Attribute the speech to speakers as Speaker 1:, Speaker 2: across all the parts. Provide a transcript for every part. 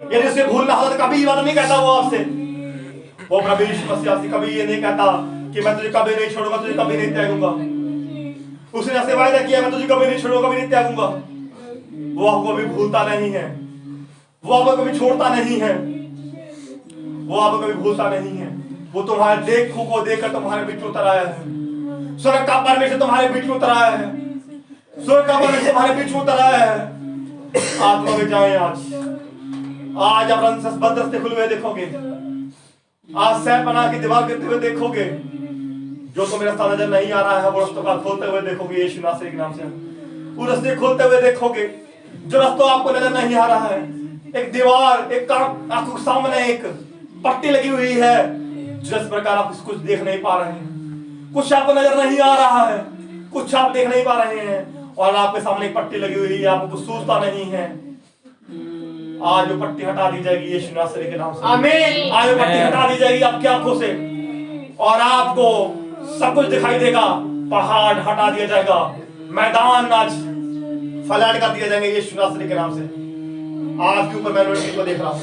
Speaker 1: यदि उसे भूलना होता तो कभी ये बात नहीं कहता वो आपसे। वो प्रभु यीशु मसीह आपसे कभी ये नहीं कहता कि मैं तुझे कभी नहीं छोड़ूंगा, तुझे कभी नहीं त्यागूंगा। उसने आपसे वायदा किया मैं तुझे कभी नहीं छोड़ूंगा, कभी नहीं त्यागूंगा। वो आपको कभी भूलता नहीं है, वो आपको कभी छोड़ता नहीं है, वो आपको कभी भूलता नहीं है। वो तुम्हारे देखों को देखकर तुम्हारे बीच में उतर आया है। स्वर्ग का परमेश्वर तुम्हारे बीच में उतर आया है, स्वर्ग का परमेश्वर तुम्हारे बीच में उतर आया है। आत्मा में जाए आज आप बंद रास्ते खुले हुए देखोगे, आज सह पनाह की दीवार गिरते हुए देखोगे। जो तुम्हें रास्ता नजर नहीं आ रहा है वो रास्तों का खोलते हुए देखोगे यीशु नासरी के नाम से। वो रास्ते खोलते हुए देखोगे जो रास्ता आपको नजर नहीं आ रहा है। एक दीवार, एक आंखों के सामने एक पट्टी लगी हुई है जिस प्रकार आप कुछ देख नहीं पा रहे हैं, कुछ आपको नजर नहीं आ रहा है, कुछ आप देख नहीं पा रहे हैं और आपके सामने एक पट्टी लगी हुई है, आपको कुछ सूझता नहीं है। आज वो पट्टी हटा दी जाएगी यीशु नासरी के नाम से। आमीन। आज वो पट्टी हटा दी जाएगी आपकी आंखों से और आपको सब कुछ दिखाई देगा। पहाड़ हटा दिया जाएगा, मैदान आज फ्लैट कर दिया जाएंगे यीशु नासरी के नाम से। आपके ऊपर मैं रोशनी को देख रहा हूँ,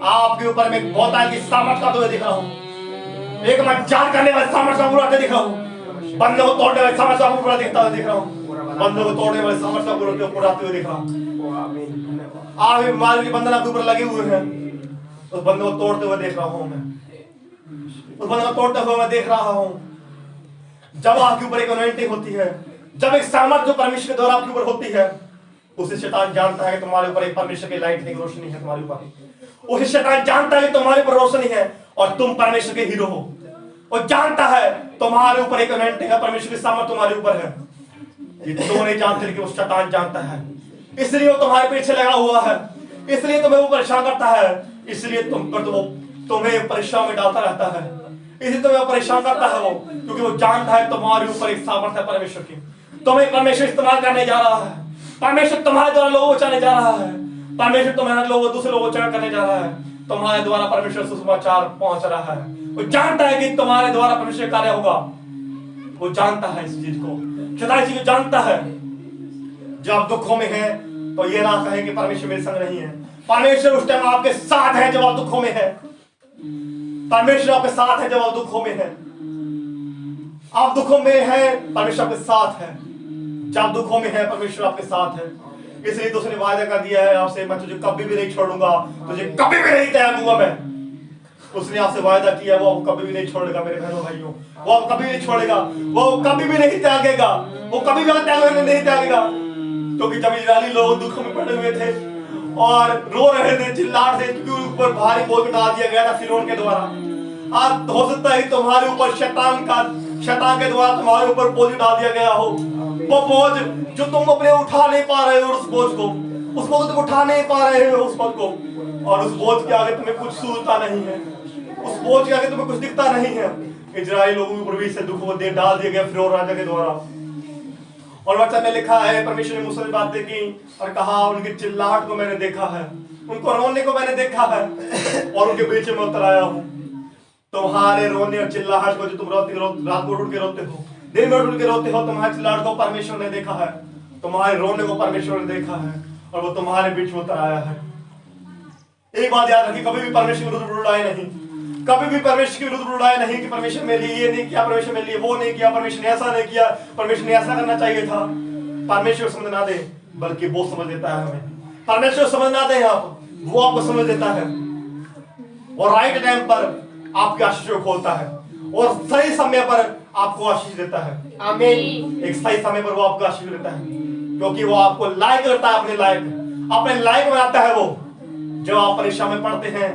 Speaker 1: आपके ऊपर मैं बहुत की सामर्थ का तो देख रहा हूँ। एक मैं जान करने वाले सामर्थ का पूरा दिख रहा हूँ, बंदों को तोड़ने वाले सामर्थ का पूरा दिखता हुआ दिख रहा हूँ, बंदों को तोड़ने वाले सामर्थ का पूरा आते हुए दिख रहा हूँ। आप बीमारी की बंधन आपके ऊपर लगे हुए हैं, उस बंदे को तोड़ते हुए देख रहा हूँ मैं, उस बंदे को तोड़ते हुए मैं देख रहा हूँ। जब आपके ऊपर एक अनॉइंटिंग होती है, जब एक सामर्थ जो परमेश्वर के द्वारा आपके ऊपर होती है, उसे शैतान जानता है कि तुम्हारे ऊपर एक परमेश्वर की लाइट की रोशनी है तुम्हारे ऊपर। उसे शैतान जानता है कि तुम्हारे ऊपर रोशनी है और तुम परमेश्वर के हीरो हो। और जानता है तुम्हारे ऊपर एक अनॉइंटिंग है, परमेश्वर की सामर्थ तुम्हारे ऊपर है। ये दो नहीं जानते लेकिन वो शैतान जानता है, इसलिए वो तुम्हारे पीछे लगा हुआ है, इसलिए तुम्हें वो परेशान करता है, इसलिए तुम्हें परेशान में डालता रहता है, इसलिए तुम्हें परेशान करता है वो, क्योंकि वो जानता है तुम्हारे ऊपर एक सामर्थ है परमेश्वर की। तुम्हें परमेश्वर इस्तेमाल करने जा रहा है, परमेश्वर तुम्हारे द्वारा लोगों को बचाने जा रहा है, परमेश्वर तुम्हारे लोगों दूसरे लोगों को करने जा रहा है, तुम्हारे द्वारा परमेश्वर सुसमाचार पहुंच रहा है। वो जानता है कि तुम्हारे द्वारा परमेश्वर कार्य होगा, वो जानता है इस चीज को, शैतान चीज को जानता है। जब आप दुखों में हैं तो ये ना कहें कि परमेश्वर मेरे संग नहीं है। परमेश्वर उस टाइम आपके साथ है जब आप दुखों में हैं, परमेश्वर आपके साथ है जब आप दुखों में हैं। आप दुखों में हैं, परमेश्वर आपके साथ है। जब दुखों में है परमेश्वर आपके साथ है। इसलिए तो उसने वायदा कर दिया है आपसे, मैं तुझे कभी भी नहीं छोड़ूंगा, तुझे कभी भी नहीं त्यागूंगा मैं। उसने आपसे वायदा किया, वो आपको कभी भी नहीं छोड़ेगा मेरे बहनों भाइयों, वो आपको कभी नहीं छोड़ेगा, वो कभी भी नहीं त्यागेगा, वो कभी भी नहीं त्यागेगा। क्योंकि जब इजरायली लोग दुख में पड़े हुए थे और रो रहे थे, चिल्लाट थे, क्योंकि ऊपर भारी बोझ डाल दिया गया था फिरौन के द्वारा। आज हो सकता है तुम्हारे ऊपर शैतान के द्वारा तुम्हारे ऊपर बोझ डाल दिया गया हो। वो बोझ जो तुम अपने उठा नहीं पा रहे हो, उस बोझ को तुम उठा नहीं पा रहे हो उस बोझ को, और उस बोझ के आगे तुम्हें कुछ सूझता नहीं है, उस बोझ के आगे तुम्हें कुछ दिखता नहीं है। इजराइल लोगों के ऊपर भी से दुख वो डाल दिया गया फिरौन राजा के द्वारा। और वचन में लिखा है, परमेश्वर ने मूसा से बातें की और कहा, उनकी चिल्लाहट को मैंने देखा है, उनको रोने को मैंने देखा है और उनके बीच में उतर आया हूँ। तुम्हारे रोने और चिल्लाहट को जो तुम रात को उठ के रोते हो, दिन में उठ के रोते हो, तुम्हारे चिल्लाहट को परमेश्वर ने देखा है, तुम्हारे रोने को परमेश्वर ने देखा है और वो तुम्हारे बीच में उतर आया है। एक बात याद रखिए, कभी भी परमेश्वर के विरुद्ध उड़ाए नहीं, कभी भी परमेश्वर के विरुद्ध उड़ाए नहीं कि परमेश्वर मेरे लिए ये नहीं किया, परमेश्वर मेरे लिए वो नहीं किया, परमेश्वर ने ऐसा नहीं किया, परमेश्वर ने ऐसा करना चाहिए था। परमेश्वर समझ ना दे, बल्कि वो समझ देता है हमें। परमेश्वर समझ ना दे आप, वो आपको समझ देता है और राइट टाइम पर आपकी आशीष को खोलता है और सही समय पर आपको आशीष देता है। आमीन। एक सही समय पर वो आपको आशीष देता है, क्योंकि वो आपको लायक करता है, अपने लायक बनाता है। वो जब आप परीक्षा में पढ़ते हैं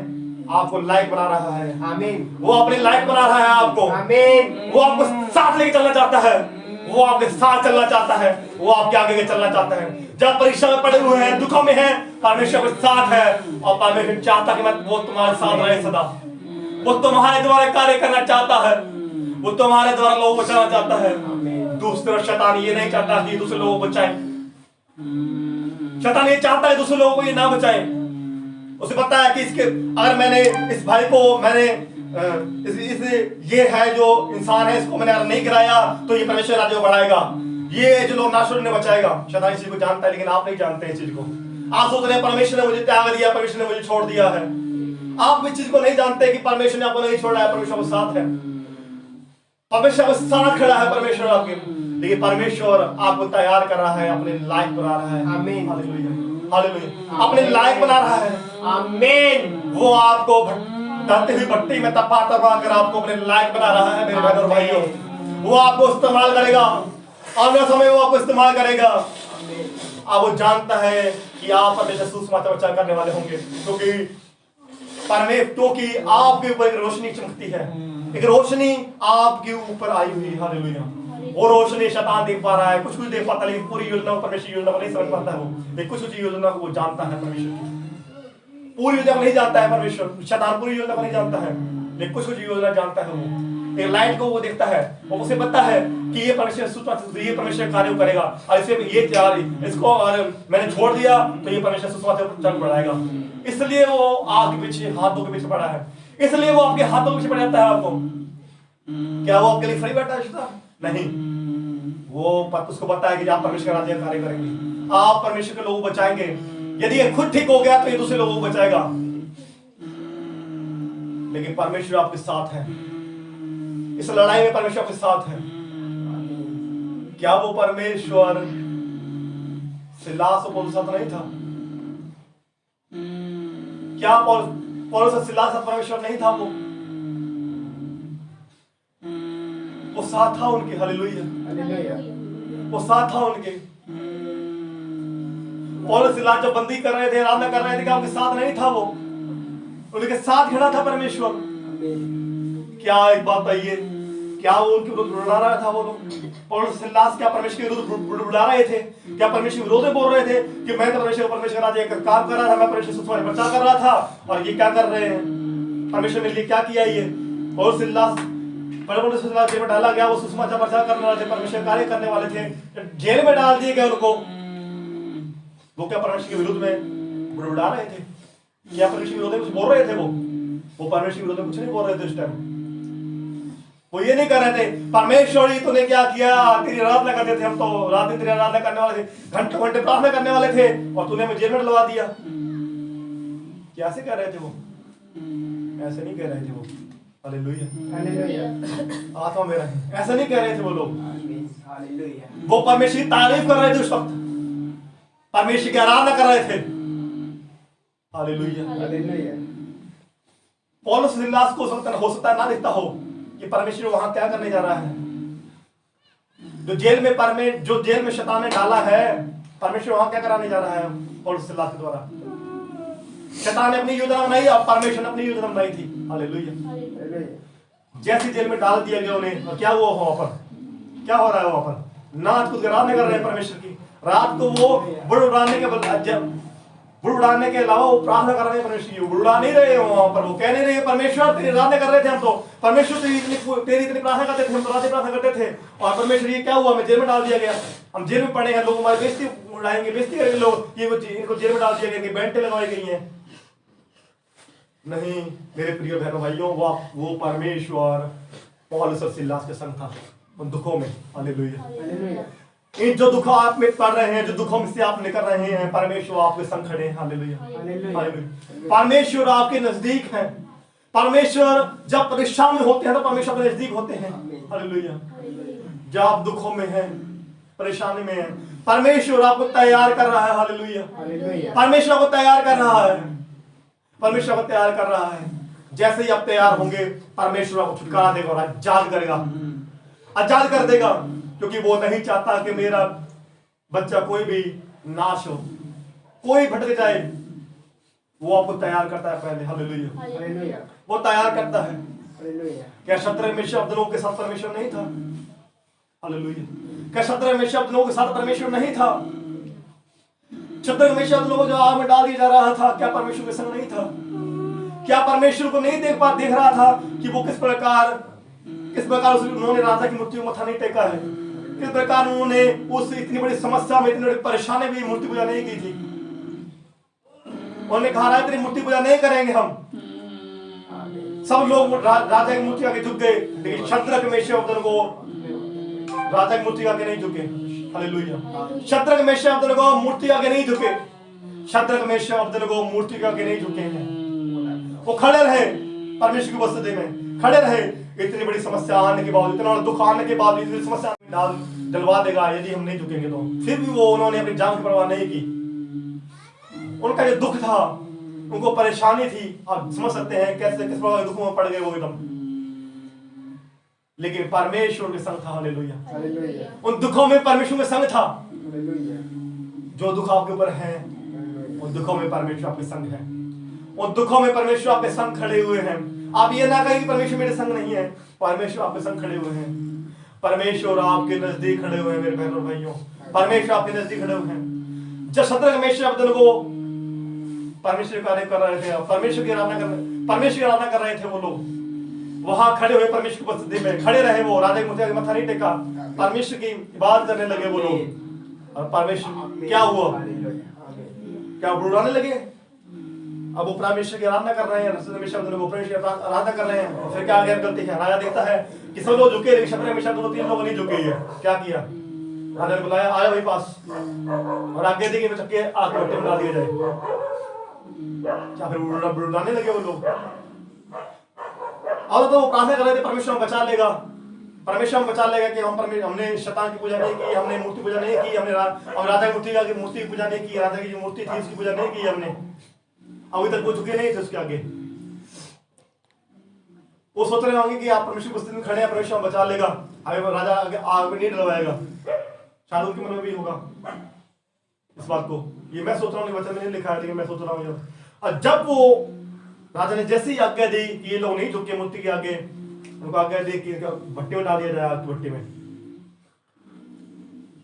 Speaker 1: आपको लायक बना रहा है। आमीन। वो अपने लायक बना रहा है आपको। आमीन। वो आपको साथ लेके चलना चाहता है, वो आपके साथ चलना चाहता है, वो आपके आगे चलना चाहता है। जब परीक्षा में पड़े हुए हैं, दुखों में हैं, परमेश्वर के साथ है और परमेश्वर चाहता कि वो तुम्हारे साथ रहे सदा। वो तुम्हारे द्वारा कार्य करना चाहता है, वो तुम्हारे द्वारा लोगों को बचाना चाहता है। दूसरी तरफ शैतान ये नहीं चाहता कि दूसरे लोगों को बचाए, शैतान ये चाहता है दूसरे लोगों को ये ना बचाए। उसे पता है कि इसके अगर मैंने इस भाई को ये है जो इंसान है, इसको मैंने अगर नहीं गिराया तो ये परमेश्वर राज्य को बढ़ाएगा, ये जो लोग नाशुर ने बचाएगा। शैतान इस चीज को जानता है, लेकिन आप नहीं जानते इस चीज को। आप सोच रहे हैं परमेश्वर ने मुझे त्याग दिया, परमेश्वर ने मुझे छोड़ दिया है। आप इस चीज को नहीं जानते कि परमेश्वर ने आपको नहीं छोड़ा है, परमेश्वर आपके साथ है, परमेश्वर आपके साथ खड़ा है, परमेश्वर आपके, लेकिन परमेश्वर आपको तैयार कर रहा है, अपने लायक बना रहा है। आमीन, हालेलुया, हालेलुया, अपने लायक बना रहा है। आमीन। वो आपको धरती हुई भट्टी में तपा कर आपको अपने लायक बना रहा है मेरे बहनों और भाइयों। वो आपको इस्तेमाल करेगा, आने समय वो आपको इस्तेमाल करेगा। अब वो जानता है कि आप हमेशा सुसमाचार प्रचार करने वाले होंगे, क्योंकि आपके ऊपर एक रोशनी चमकती है, एक रोशनी आपके ऊपर आई हुई है। हालेलुया। वो रोशनी शैतान देख पा रहा है, कुछ देख पाता, लेकिन पूरी योजना को, परमेश्वर योजना को नहीं समझ पाता है वो, लेकिन कुछ योजना को वो जानता है। परमेश्वर की पूरी योजना को नहीं जानता है परमेश्वर, शैतान पूरी योजना को नहीं जानता है, लेकिन कुछ योजना जानता है। वो एक लाइट को वो देखता है, वो उसे पता है कि ये परमेश्वर, ये परमेश्वर कार्य करेगा, और इसे ये तैयार, इसको और मैंने छोड़ दिया तो ये परमेश्वर सुसमाचार चल बढ़ाएगा। इसलिए वो आगे पीछे, हाथों के पीछे पड़ा है, इसलिए वो आपके हाथों के पीछे पड़ जाता है। आपको क्या वो आपके लिए फ्री बैठा है? नहीं, वो उसको पता है कि आप परमेश्वर का राज्य कार्य करेंगे, आप परमेश्वर के लोगों को बचाएंगे। यदि ये खुद ठीक हो गया तो ये दूसरे लोगों को बचाएगा, लेकिन परमेश्वर आपके साथ है। इस लड़ाई में परमेश्वर आपके साथ है। क्या वो परमेश्वर सिलास और पौलुस साथ नहीं था? क्या पौलुस और सिलास साथ परमेश्वर नहीं था? वो साथ था उनके। हालेलुया, वो साथ था उनके। पौलुस सिलास जब बंदी कर रहे थे, आराधना कर रहे थे, क्या उनके साथ नहीं था? वो उनके साथ खड़ा था परमेश्वर। क्या एक बात आइए, क्या वो उनके विरुद्ध बुला रहा था? वो लोग पौलुस सिलास क्या परमेश्वर के विरुद्ध बुला रहे थे? क्या परमेश्वर विरोध में बोल रहे थे कि मैं तो परमेश्वर राज्य का काम कर रहा था, मैं परमेश्वर सुसमाचार प्रचार कर रहा था, और ये क्या कर रहे हैं? परमेश्वर ने लिए क्या किया? ये पौलुस सिलास जेल में डाला गया, वो सुसमाचार प्रचार करने वाले थे, परमेश्वर कार्य करने वाले थे, जेल में डाल दिए गए उनको। वो क्या परमेश्वर के विरुद्ध में बुड़बुड़ा रहे थे? क्या परमेश्वर के विरोध में कुछ बोल रहे थे? वो परमेश्वर के विरोध में कुछ नहीं बोल रहे थे। उस टाइम वो ये नहीं कर रहे थे, परमेश्वर ही तूने क्या किया, तेरी आराधना करते थे हम, तो रात दिन तेरी आराधना करने वाले थे, घंटों घंटे प्रार्थना करने वाले थे, और तूने हमें जेल में डलवा दिया। कैसे कह रहे थे वो? ऐसे नहीं कह रहे थे वो। हालेलुया, हालेलुया, आत्मा मेरा है, ऐसा नहीं कह रहे थे वो लोग। हालेलुया, वो परमेश्वर की तारीफ कर रहे थे उस वक्त, परमेश्वर की आराधना कर रहे थे। Hallelujah, hallelujah. पौलुस सिलास को हो सकता है ना दिखता हो कि परमेश्वर वहां क्या करने जा रहा है। जो जेल में शैतान ने डाला है, परमेश्वर वहां क्या कराने जा रहा है पौलुस सिलास के द्वारा। शैतान ने अपनी योजना बनाई और परमेश्वर ने अपनी योजना बनाई थी। हालेलुया। जैसे जेल में डाल दिया गया उन्हें, और क्या हुआ वहां पर? क्या हो रहा है वहां पर? नाच कुछ आराधना कर रहे हैं परमेश्वर की। रात को वो बुड़ उड़ाने के अलावा वो प्रार्थना कर रहे हैं परमेश्वर की। बुड़ उड़ा नहीं रहे वहां पर, वो कह नहीं रहे परमेश्वर तेरी आराधना कर रहे थे हम, तो परमेश्वर तेरी इतनी प्रार्थना करते थे, हम तो रात प्रार्थना करते थे, और परमेश्वर ये क्या हुआ? हमें जेल में डाल दिया गया, हम जेल में पड़े हैं, लोग हमारी बेइज्जती उड़ाएंगे, बेइज्जती करेंगे लोग, ये इनको जेल में डाल दिया गया, बेंटे लगाई गई हैं। नहीं मेरे प्रिय बहनों भाइयों, वो परमेश्वर पौलुस और सिलास के संग था उन दुखों में। हालेलुया। इन जो दुखों आप में पड़ रहे हैं, जो दुखों से आप निकल रहे हैं, परमेश्वर आपके संग खड़े हैं। हालेलुया। परमेश्वर आपके नजदीक है। परमेश्वर जब परेशान में होते हैं तो परमेश्वर के नजदीक होते हैं। हालेलुया। जब आप दुखों में हैं, परेशानी में हैं, परमेश्वर आपको तैयार कर रहा है। हालेलुया। परमेश्वर आपको तैयार कर रहा है, परमेश्वर आपको तैयार कर रहा है। जैसे ही आप तैयार होंगे, परमेश्वर आपको छुटकारा देगा और आजाद करेगा, आजाद कर देगा, क्योंकि वो नहीं चाहता कि मेरा बच्चा कोई भी नाश हो, कोई भटक जाए। वो आपको तैयार करता है पहले। हालेलुया। वो तैयार करता है। हालेलुया। क्या शत्रु में शब्द लोगों के साथ परमेश्वर नहीं था? हालेलुया। क्या शत्रु में शब्द लोगों के साथ परमेश्वर नहीं था? शत्रु में शब्द लोगों जो आग में डाल दिया जा रहा था, क्या परमेश्वर के संग नहीं था? क्या परमेश्वर को नहीं देख रहा था कि वो किस प्रकार उन्होंने राजा की मूर्ति को मत्था नहीं टेका है, किस प्रकार उन्होंने उस इतनी बड़ी समस्या में, इतनी बड़ी परेशानी में मूर्ति पूजा नहीं की थी। उन्होंने कहा तेरी मूर्ति पूजा नहीं करेंगे हम। सब लोग राजा की मूर्ति आगे झुक गए, लेकिन शद्रक मेशक अबेदनगो राजा की मूर्ति आगे नहीं झुके। हालेलुया। शद्रक मेशक अबेदनगो मूर्ति आगे नहीं झुके। शद्रक मेशक अबेदनगो मूर्ति के आगे नहीं झुके हैं, वो खड़े रहे परमेश्वर की उपस्थिति में, खड़े रहे। इतनी बड़ी समस्या आने के बावजूद, इतना दुख आने के बावजूद, इतनी समस्या डाल डलवा देगा यदि हम नहीं झुकेंगे तो। फिर भी वो उन्होंने अपनी जान की परवाह नहीं की। उनका जो दुख था, उनको परेशानी थी, आप समझ सकते हैं कैसे किस प्रकार दुखों में पड़ गए वो एकदम, लेकिन परमेश्वर के संग था। हालेलुया। उन दुखों में परमेश्वर के संग था। जो दुख आपके ऊपर है, उन दुखों में परमेश्वर आपके संग है। उन दुखों में परमेश्वर आपके संग खड़े हुए हैं। आप ये ना कहें कि परमेश्वर मेरे संग नहीं है, परमेश्वर आपके संग खड़े हुए हैं। परमेश्वर आपके नजदीक खड़े हुए हैं मेरे बहनों और भाइयों, परमेश्वर आपके नजदीक खड़े हुए हैं। जब शद्रक मेशक अबेदनगो परमेश्वर कार्य कर रहे थे, परमेश्वर की आराधना कर रहे थे, वो लोग वहां खड़े हुए परमेश्वर की उपस्थिति में खड़े रहे। वो राजा के मत्था नहीं टेका, परमेश्वर की इबादत करने लगे वो लोग। और परमेश्वर क्या हुआ, क्या बुड़ाने लगे। अब वो परमेश्वर की आराधना कर रहे हैं, परमेश्वर की आराधना कर रहे हैं, फिर क्या आगे गलती है। राजा देखता है कि सब लोग झुके, लेकिन शद्रक मेशक अबेदनगो 3 लोग नहीं झुके। क्या किया, राजा ने बुलाया, आया वही पास और आगे देखिए चक्के आग में डाल दिया जाए। क्या फिर बुड़ाने लगे वो लोग। और तो वो प्रार्थना कर रहे थे परमेश्वर हम बचा लेगा, परमेश्वर हम बचा लेगा कि हमने शैतान की पूजा नहीं की, हमने मूर्ति पूजा नहीं की, हमने राजा की मूर्ति की पूजा नहीं की, राजा की जो मूर्ति थी उसकी पूजा नहीं की हमने। अभी तक वो झुके नहीं थे उसके आगे। वो सोच रहे होंगे कि आप परमेश्वर की उपस्थिति में खड़े हैं, परमेश्वर हम बचा लेगा, अभी राजा आग में नहीं डलवाएगा। शायद उनके मन में भी होगा इस बात को। ये मैं सोच रहा हूँ, वचन में नहीं लिखा है, लेकिन मैं सोच रहा हूँ। और जब वो राजा ने जैसे ही आज्ञा दी कि ये लोग नहीं झुके मूर्ति के आगे, उनको आज्ञा दी कि भट्टी में डाल दिया जाए, आग की भट्टी में।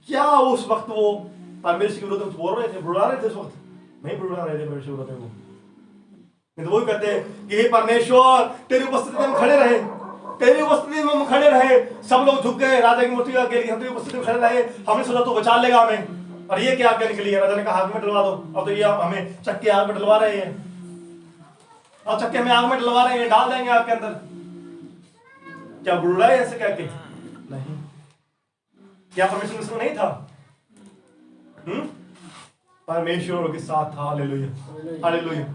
Speaker 1: क्या उस वक्त वो परमेश्वर के विरोध में बोल रहे थे, बुला रहे थे? उस वक्त नहीं बुला रहे थे परमेश्वर विरोध में। वो नहीं तो वही कहते हैं कि हे परमेश्वर तेरी उपस्थिति में हम खड़े रहे, तेरी उपस्थिति में हम खड़े रहे, सब लोग झुक गए राजा की मूर्ति के आगे, हम तेरी उपस्थिति में खड़े रहे, हमने सोचा तू बचा लेगा हमें। और ये क्या आज्ञा निकली है, राजा ने कहा आग में डलवा दो। अब तो ये हमें चक्के आग में डलवा रहे हैं, और चक्के में आग में डलवा रहे हैं, डाल देंगे आग के अंदर। क्या बुरा है ऐसे क्या के? नहीं। क्या परमेश्वर उसमें नहीं था? परमेश्वर के साथ था। Hallelujah, hallelujah.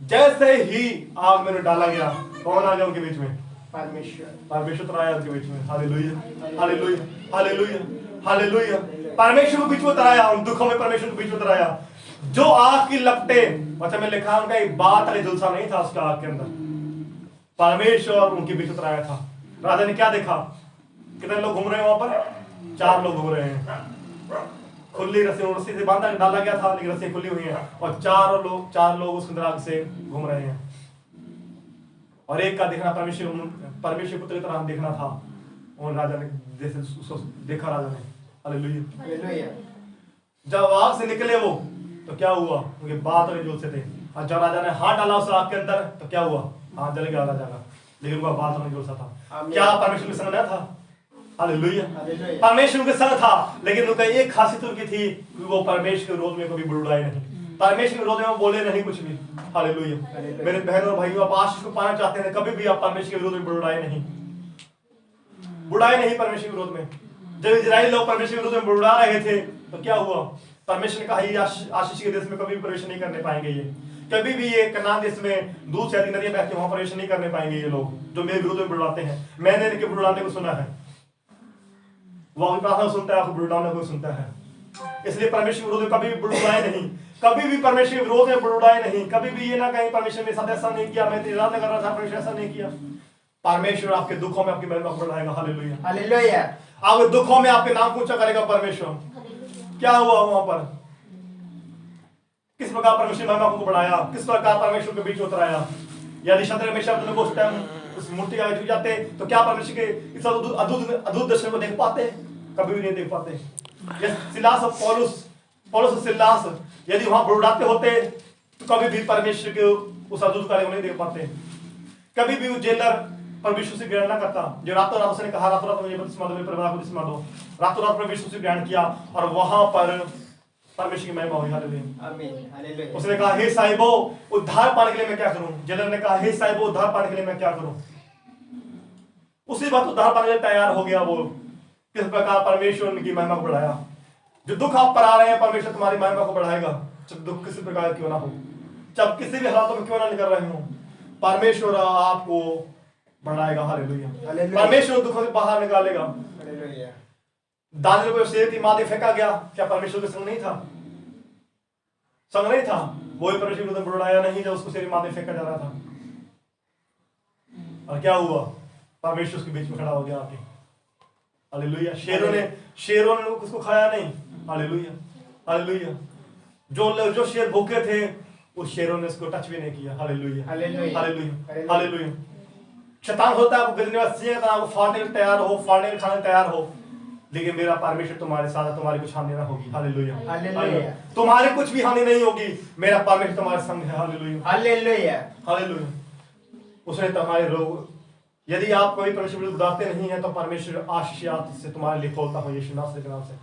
Speaker 1: जैसे ही आग में डाला गया, कौन आ गया उनके बीच में? परमेश्वर तो आया उनके बीच में। Hallelujah, hallelujah, hallelujah, hallelujah. परमेश्वर को बीच में उतराया, उन दुखों में परमेश्वर को बीच में उतराया। जो आग की लपटे, वचन में लिखा उनका एक बात अरे झुलसा नहीं था उसका आग के अंदर, परमेश्वर उनके बीच उतराया था। राजा ने क्या देखा? कितने लोग घूम रहे हैं वहां पर? 4 लोग घूम रहे हैं। खुली रस्सी से बांधा डाला गया था, लेकिन रस्सी खुली हुई है, और 4 लोग उस आग से घूम रहे हैं। और एक का देखना परमेश्वर पुत्र की तरह देखना था। और राजा ने जैसे उसको देखा, राजा ने हालेलुया। जब आग से निकले वो, तो क्या हुआ? उनके बात और जोर से थे। और जब राजा ने हाथ डाला उस आग के अंदर, तो क्या हुआ? हाथ जल गया राजा का, लेकिन उनका बात और जोर सा था। क्या परमेश्वर के संग न था? हालेलुया, परमेश्वर के संग था, लेकिन उनका एक खासियत उनकी थी कि वो परमेश्वर के विरोध में कभी बुड़ाए नहीं, परमेश्वर के विरोध में बोले नहीं कुछ भी। हालेलुया। मेरे बहनों और भाइयों, आप आशीष को पाना चाहते हैं, कभी भी आप परमेश्वर के विरोध में बुड़ाए नहीं, परमेश्वर के विरोध में। जब इजराइल लोग परमेश्वर के विरोध में बुड़ा रहे थे, तो क्या हुआ? परमेश्वर ने कहा ये आशीष के देश में कभी भी प्रवेश नहीं करने पाएंगे, ये कभी भी ये कनान देश में दूध से अधिक नदियां बहती वहां प्रवेश नहीं करने पाएंगे ये लोग जो मेरे विरोध में बुड़ाते हैं। मैंने इनके बुड़ाने को सुना है, वो अपनी प्रार्थना सुनता है, आपको बुड़ाने को सुनता है। इसलिए परमेश्वर के विरोध में कभी भी बुड़ाए नहीं, कभी भी परमेश्वर के विरोध में बुड़ाए नहीं। कभी भी ये ना कहीं परमेश्वर मेरे साथ ऐसा नहीं किया, मैं तेरी आराधना कर रहा था, परमेश्वर ऐसा नहीं किया। परमेश्वर आपके दुखों में आपकी महिमा को बढ़ाएगा। Hallelujah, hallelujah. आपके दुखों में आपके नाम को ऊंचा करेगा परमेश्वर। क्या हुआ वहां पर? किस प्रकार परमेश्वर महिमा को बढ़ाया, किस प्रकार परमेश्वर के बीच उतराया। यदि शद्रक मेशक अबेदनगो उस टाइम उस मूर्ति के आगे झुक जाते, तो क्या परमेश्वर के इस अद्भुत दर्शन को देख पाते? कभी भी नहीं देख पाते। सिलास और पौलुस और सिलास यदि वहां बुड़ाते होते, तो कभी भी परमेश्वर के उस अद्भुत कार्य को नहीं देख पाते। कभी भी वो जेलर परमेश्वर से ग्रहण ना करता, जो रातों रात उसने कहा रातों रात मुझे बपतिस्मा दो, मेरे परिवार को बपतिस्मा दो, रातों रात परमेश्वर से ग्रहण किया, और वहां पर परमेश्वर की महिमा हुई। हालेलुया, आमीन, हालेलुया। उसने कहा हे साहिबो उद्धार पाने के लिए मैं क्या करूं? जेलर ने कहा हे साहिबो उद्धार पाने के लिए मैं क्या करूं? उसी बात उद्धार पाने के लिए तैयार हो गया वो। किस प्रकार परमेश्वर उनकी महिमा को बढ़ाया। जो दुख आप पर आ रहे हैं, परमेश्वर तुम्हारी महिमा को बढ़ाएगा। जब दुख किसी प्रकार क्यों ना हो, जब किसी भी हालातों में क्यों ना निकल रहे हो, परमेश्वर आपको बढ़ाएगा। हालेलुया। परमेश्वर दुखों से बाहर निकालेगा। दानियल को शेर की माते फेंका गया, क्या परमेश्वर का संग नहीं था? संग नहीं था। वही परमेश्वर को बुलाया नहीं जब उसको शेर की माते फेंका जा रहा था। और क्या हुआ? परमेश्वर उसके बीच में खड़ा हो गया आके। हालेलुया। शेरों ने उसको खाया नहीं। हालेलुया। हालेलुया। जो शेर भूखे थे उस शेरों ने उसको टच भी नहीं किया। हालेलुया। हालेलुया। हालेलुया। शैतान होता है आपको गिरने वाला चाहिए, आपको फाड़ने के तैयार हो, फाड़ने के खाने तैयार हो, लेकिन मेरा परमेश्वर तुम्हारे साथ है, तुम्हारी कुछ हानि ना होगी। हालेलुया। हालेलुया। तुम्हारी कुछ भी हानि नहीं होगी, मेरा परमेश्वर तुम्हारे संग है। हालेलुया। हालेलुया। हालेलुया। उसने तुम्हारे रोग, यदि आप कोई परमेश्वर गुजारते नहीं है तो परमेश्वर आशीष से तुम्हारे लिए खोलता हूँ यीशु नासरी के नाम से।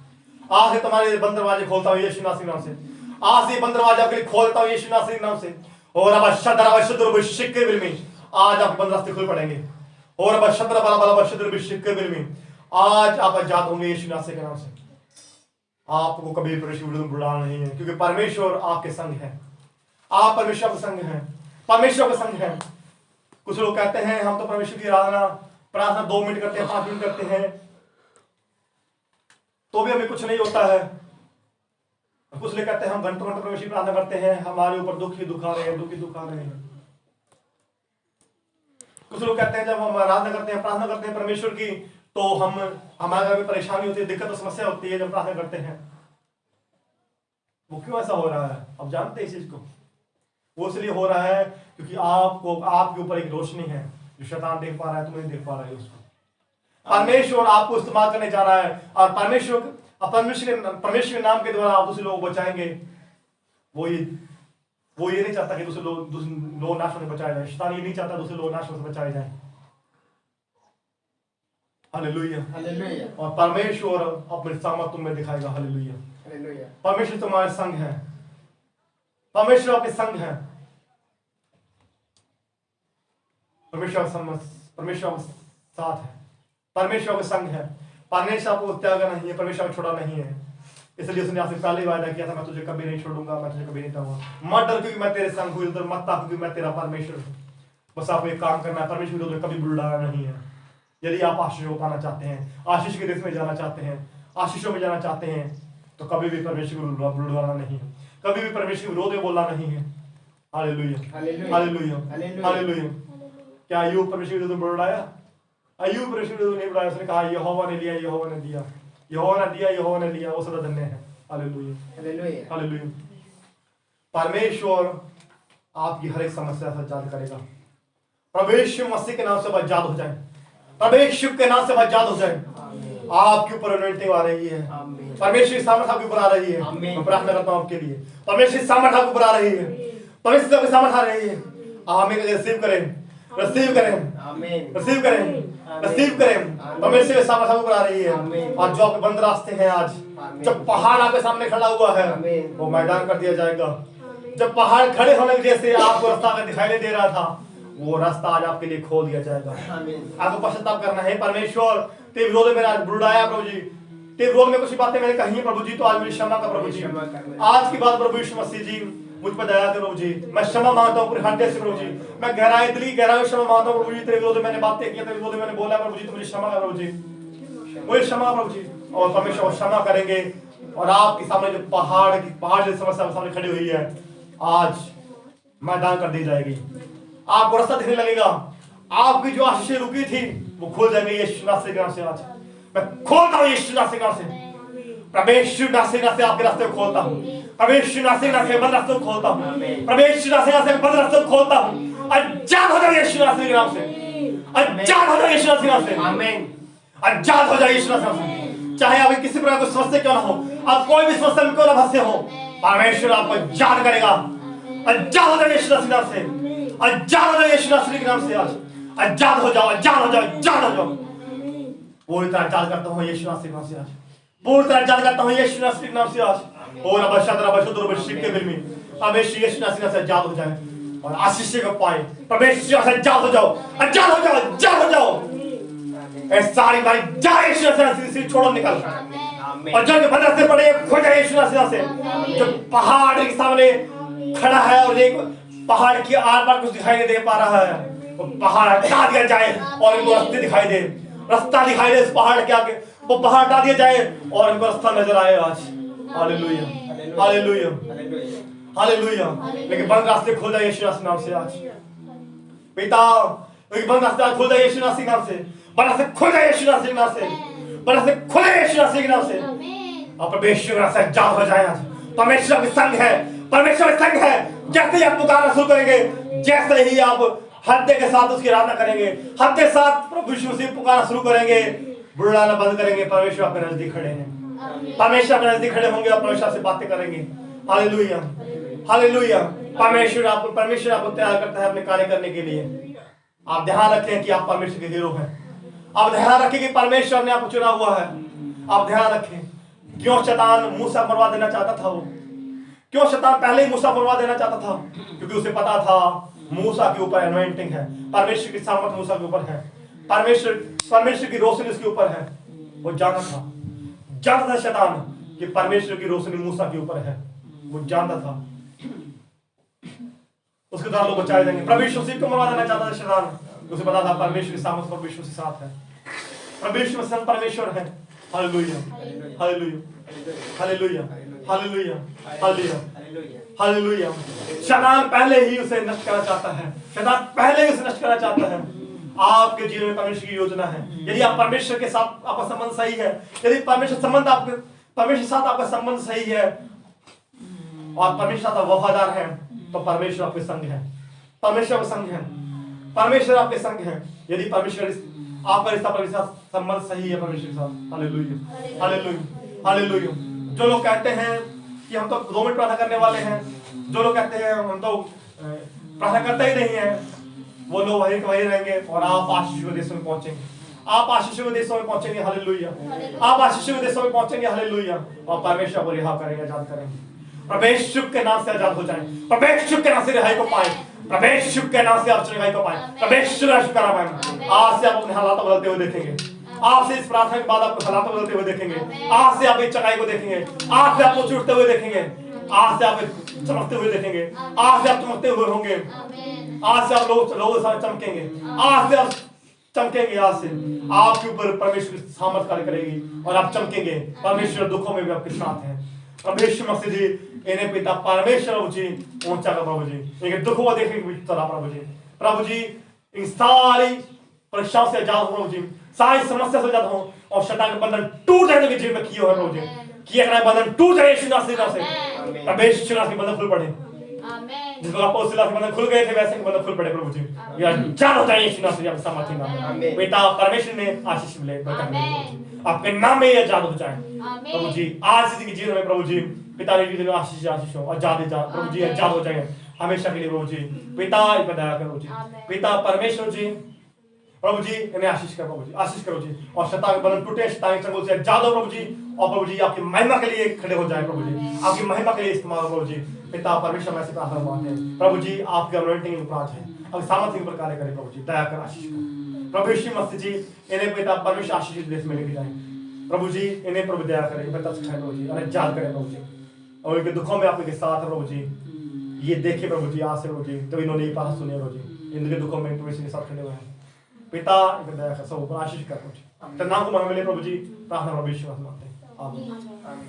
Speaker 1: आज से तुम्हारे बंद दरवाजे खोलता हूँ यीशु नासरी के नाम से। आज से बंद दरवाजे आपके लिए खोलता हूँ यीशु नासरी के नाम से। और अब शद्र शिक्के बिल में आज आपके बंद रास्ते खुल पड़ेंगे। और अब शद्र बिल में आज आप आजाद होंगे यीशु नासरी के नाम से। आपको कभी परमेश्वर बुलाना नहीं है, क्योंकि परमेश्वर आपके संग है। आप परमेश्वर के संग हैं। परमेश्वर के संग हैं। कुछ लोग कहते हैं हम तो परमेश्वर की आराधना प्रार्थना 2 मिनट करते हैं, 5 मिनट करते हैं, तो भी हमें कुछ नहीं होता है। कुछ लोग कहते हैं हम घंटों घंटों परमेश्वर की प्रार्थना करते हैं, हमारे ऊपर दुख ही दुख आ रहे हैं, दुख ही दुख आ रहे हैं। कुछ लोग कहते हैं जब हम आराधना करते हैं, प्रार्थना करते हैं परमेश्वर की, तो हमारे घर में परेशानी होती है, दिक्कत और समस्या होती है जब प्रार्थना करते हैं। वो क्यों ऐसा हो रहा है? आप जानते हैं इस चीज को? वो इसलिए हो रहा है क्योंकि आपके ऊपर एक रोशनी है जो शैतान देख पा रहा है, तुम नहीं देख पा रहे हो उसको। परमेश्वर आपको इस्तेमाल करने जा रहा है, और परमेश्वर के नाम के द्वारा आप दूसरे लोग बचाएंगे। वो ये नहीं चाहता कि दूसरे लोग नाश होने बचाए जाए। शैतान ये नहीं चाहता दूसरे लोग नाश होने बचाए जाए। हालेलुया। हालेलुया। और परमेश्वर अपने सामर्थ तुम्हें दिखाएगा। हालेलुया। हालेलुया। परमेश्वर तुम्हारे संग है। परमेश्वर आपके संग है। परमेश्वर आपके साथ है। परमेश्वर आपके संग है। परमेश्वर आपको त्यागा नहीं है, परमेश्वर आपको छोड़ा नहीं है। इसलिए उसने आपसे पहले वादा किया था, मैं तुझे कभी नहीं छोड़ूंगा, मैं तुझे कभी नहीं दूंगा। मत डर क्योंकि मैं तेरे संग हूं, इधर मत ताक क्योंकि मैं तेरा परमेश्वर हूं। बस आपको एक काम करना है, परमेश्वर को कभी बुलाना नहीं है। यदि आप आशीष को पाना चाहते हैं, आशीष के देश में जाना चाहते हैं, आशीषों में जाना चाहते हैं, तो कभी भी परमेश्वर को बुलाना नहीं है, कभी भी परमेश्वर के विरोध में बोलना नहीं है। हालेलुया। हालेलुया। हालेलुया। क्या अय्यूब परमेश्वर को बुलाया? अय्यूब परमेश्वर को नहीं बुलाया। उसने कहा यहोवा ने लिया, यहोवा ने दिया, यहोवा ने दिया, यहोवा ने लिया, वो सदा धन्य है। हालेलुया। हालेलुया। हालेलुया। परमेश्वर आपकी हर एक समस्या से आजाद करेगा। परमेश्वर मसीह के नाम से आजाद हो जाए। परमेश्वर के नाम से आजाद हो जाए। आपके ऊपर अनॉइंटिंग आ रही है। परमेश्वर की सामर्थ आपके ऊपर आ रही है। मैं प्रार्थना करता हूं आपके लिए, परमेश्वर की सामर्थ आपके ऊपर आ रही है। परमेश्वर की सामर्थ आ रही है। आमीन। रिसीव करें, रिसीव करें, आमीन। रिसीव करें, रिसीव करें। परमेश्वर की सामर्थ आपके ऊपर आ रही है। और जो आपके बंद रास्ते हैं, आज जब पहाड़ आपके सामने खड़ा हुआ है, वो मैदान कर दिया जाएगा। जब पहाड़ खड़े होने की जैसे आपको रास्ता दिखाई नहीं दे रहा था, वो रास्ता आज आपके लिए खोल दिया जाएगा। आपको पश्चाताप करना है। परमेश्वर तेरे विरोध में आज बुलाया प्रभु जी, तेरे विरोध में कुछ बातें मैंने कही है प्रभु जी, तो आज मुझे क्षमा कर प्रभु जी। आज की बात प्रभु यीशु मसीह जी मुझ पर दया करो प्रभु जी। मैं क्षमा मांगता हूँ पूरे हृदय से प्रभु जी। मैं दिल की गहराई क्षमा मांगता हूँ प्रभु जी। तेरे विरोध में मैंने बातें की, तेरे विरोध में मैंने बोला प्रभु जी, तो मुझे क्षमा कर प्रभु जी, मुझे क्षमा प्रभु जी। और परमेश्वर क्षमा करेंगे, और आपके सामने जो पहाड़ जैसी समस्या सामने खड़ी हुई है, आज मैदान कर दी जाएगी। आपको रास्ता दिखने लगेगा। आपकी जो आशीषें रुकी थी वो खुल जाएंगे यीशु नासरी के नाम से। आज मैं खोलता हूँ यीशु नासरी के नाम से। परमेश्वर नासरी के नाम से आपके रास्ते को खोलता हूँ। परमेश्वर नासरी के नाम से बंद रास्तों को खोलता हूँ। परमेश्वर नासरी के नाम से बंद रास्तों को खोलता हूँ। आजाद हो जाओ यीशु नासरी के नाम से। आजाद हो जाओ यीशु नासरी के नाम से। आमीन। आजाद हो जाओ यीशु नासरी के नाम से। चाहे आप किसी प्रकार की समस्या क्यों ना हो, आप कोई भी समस्या में क्यों ना फंसे हो, परमेश्वर आपको आजाद करेगा। आजाद हो जाओ यीशु नासरी के नाम से। आजाद हो जाओ यीशु नासरी के नाम से। आज आजाद हो जाओ, आजाद हो जाओ, आजाद हो जाओ। पूरी तरह आजाद करता हूँ यीशु नासरी के नाम से। आज पूरी तरह आजाद करता हूँ यीशु नासरी के नाम से। आज और अब के बिल में परमेश्वर यीशु नासरी से आजाद हो जाए और आशीष को पाए। परमेश्वर से आजाद हो जाओ, आजाद हो जाओ, आजाद हो जाओ। सारी बारी जा यीशु नासरी से छोड़ो, निकल और जो बंधन से पड़े खुल जाए यीशु मसीह से। जो पहाड़ के सामने खड़ा है और एक पहाड़ की आर पार कुछ दिखाई नहीं दे पा रहा है, वो पहाड़ हटा दिया जाए और इनको रास्ते दिखाई दे, रास्ता दिखाई दे इस पहाड़ के आगे, वो पहाड़ हटा दिया जाए और इनको रास्ता नजर आए आज। Hallelujah hallelujah hallelujah. लेकिन बंद रास्ते खुल जाए यीशु मसीह नाम से आज पिता, लेकिन बंद रास्ते खुल जाए यीशु मसीह नाम से, बंद रास्ते खुल जाए यीशु मसीह नाम से, बंद रास्ते खुल जाए यीशु मसीह के नाम से। और परमेश्वर से जाग हो जाए आज। परमेश्वर के संग है, परमेश्वर के संग है। जैसे ही आप पुकारना शुरू करेंगे, जैसे ही आप हृदय के साथ उसकी आराधना करेंगे, हृदय के साथ प्रभु यीशु मसीह पुकारना शुरू करेंगे, बुलाना बंद करेंगे, परमेश्वर आपके नजदीक खड़े हैं, परमेश्वर आपके नजदीक खड़े होंगे और परमेश्वर से बातें करेंगे। Hallelujah hallelujah. परमेश्वर आपको तैयार करता है अपने कार्य करने के लिए। आप ध्यान रखें कि आप परमेश्वर के हीरो हैं। आप ध्यान रखें कि परमेश्वर ने आपको चुना हुआ है। आप ध्यान रखें। क्यों शैतान मूसा मरवा देना चाहता था? वो क्यों शैतान पहले ही मूसा मरवा देना चाहता था? क्योंकि उसे पता था मूसा के ऊपर एनॉइंटिंग है, परमेश्वर की सामर्थ मूसा के ऊपर है, परमेश्वर की रोशनी उसके ऊपर है। वो जानता था शैतान कि परमेश्वर की रोशनी मूसा के ऊपर है। वो जानता था उसके द्वारा लोग बचाए जाएंगे। परमेश्वर उसी को मरवा देना चाहता था शैतान। उसे पता था परमेश्वर की सामर्थ परमेश्वर के साथ है, परमेश्वर संग परमेश्वर है। Hallelujah hallelujah hallelujah hallelujah hallelujah hallelujah. शैतान पहले ही उसे नष्ट करना चाहता है, शैतान पहले ही उसे नष्ट करना चाहता है। आपके जीवन में परमेश्वर की योजना है। यदि आप परमेश्वर के साथ आपका संबंध सही है, यदि परमेश्वर के साथ आपका संबंध सही है और परमेश्वर साथ वफादार है, तो परमेश्वर आपके संग है, परमेश्वर आपके संग है, परमेश्वर आपके संग है। यदि परमेश्वर आपका रिश्ता परमेश्वर के साथ संबंध सही है परमेश्वर के साथ। Hallelujah hallelujah hallelujah. जो लोग कहते हैं कि हम तो 2 मिनट प्रार्थना करने वाले हैं, जो लोग कहते हैं हम तो प्रार्थना करते ही नहीं है, वो लोग वही रहेंगे और आप आशीष के देशों में पहुंचेंगे। आप आशीष के देशों में पहुंचेंगे। हालेलुया। आप आशीष के देशों में पहुंचेंगे। हालेलुया। और परमेश्वर को रिहा करेंगे, आजाद करेंगे। परमेश्वर के नाम से आजाद हो जाएं, परमेश्वर के नाम से रिहाई को पाए, परमेश्वर के नाम से आप रिहाई को पाए, परमेश्वर करा पाए। आज से आप अपने हालात बदलते हुए देखेंगे। आज से इस प्रार्थना के बाद आपको हालात बदलते हुए देखेंगे। आज से आप एक चकाई को देखेंगे, आज से आप ऊंचे उठते हुए देखेंगे, आज से आप चमकते हुए देखेंगे, आज से आप चमकते हुए होंगे, आज से आप लोगों के साथ चमकेंगे, आज से आप चमकेंगे। आज से आपके ऊपर परमेश्वर की सामर्थ कार्य करेगी और आप चमकेंगे। परमेश्वर दुखों में भी आपके साथ है। परमेश्वर मसीह जी इन्हें पिता परमेश्वर प्रभु जी ऊंचा का प्रभु जी, इनके दुखों को देखने की तरह प्रभु जी इन सारी परीक्षाओं से आजाद हो प्रभु जी, सारी समस्या से आजाद हो और शैतान के बंधन टूट जाने के जीवन में किए हो प्रभु जी, किए गए बंधन टूट जाए यीशु मसीह से। परमेश्वर के बंधन खुल पड़े, जिस प्रकार अपोस्तलों के बंधन खुल गए थे वैसे के बंधन खुल पड़े प्रभु जी। ये आजाद हो जाए यीशु मसीह के सामर्थ्य नाम में। पिता परमेश्वर ने आशीष मिले, बरकत मिले, आपके नाम में ये आजाद हो जाए प्रभु जी। आज जिंदगी जीवन में प्रभु जी पिता ने भी आशीष हो, आजाद प्रभु जी, आजाद हो जाए हमेशा के लिए प्रभु जी। पिता दया करो जी, पिता परमेश्वर जी प्रभु जी इन्हें आशीष करो प्रभु जी, आशीष करो जी। और शैतान के बंधन टूटे, शैतान के चंगुल से आजाद हो प्रभु जी। और प्रभु जी आपकी महिमा के लिए खड़े हो जाए प्रभु जी, आपकी महिमा के लिए इस्तेमाल हो प्रभु जी। पिता परमेश्वर में से प्रार्थना मांगते हैं प्रभु जी, आपके अनॉइंटिंग उपराज है, अब सामर्थ्य के ऊपर कार्य करें प्रभु जी, दया कर आशीष करो प्रभु यीशु मसीह जी। इन्हें पिता परमेश्वर आशीष देश में लेके जाए प्रभु जी, इन्हें प्रभु दया करें, पिता सिखाए प्रभु जी, और आजाद करें प्रभु जी। और इनके दुखों में आपके साथ प्रभु जी, ये देखे प्रभु जी आज से प्रभु जी, तो इन्होंने ये प्रार्थना सुनी प्रभु जी, इनके दुखों में परमेश्वर के साथ खड़े हुए हैं। पिता इनका दया कर सब ऊपर आशीष कर प्रभु जी, तेरे नाम को महिमा मिले प्रभु जी। प्रार्थना प्रभु यीशु मसीह मांगते हैं, आमीन।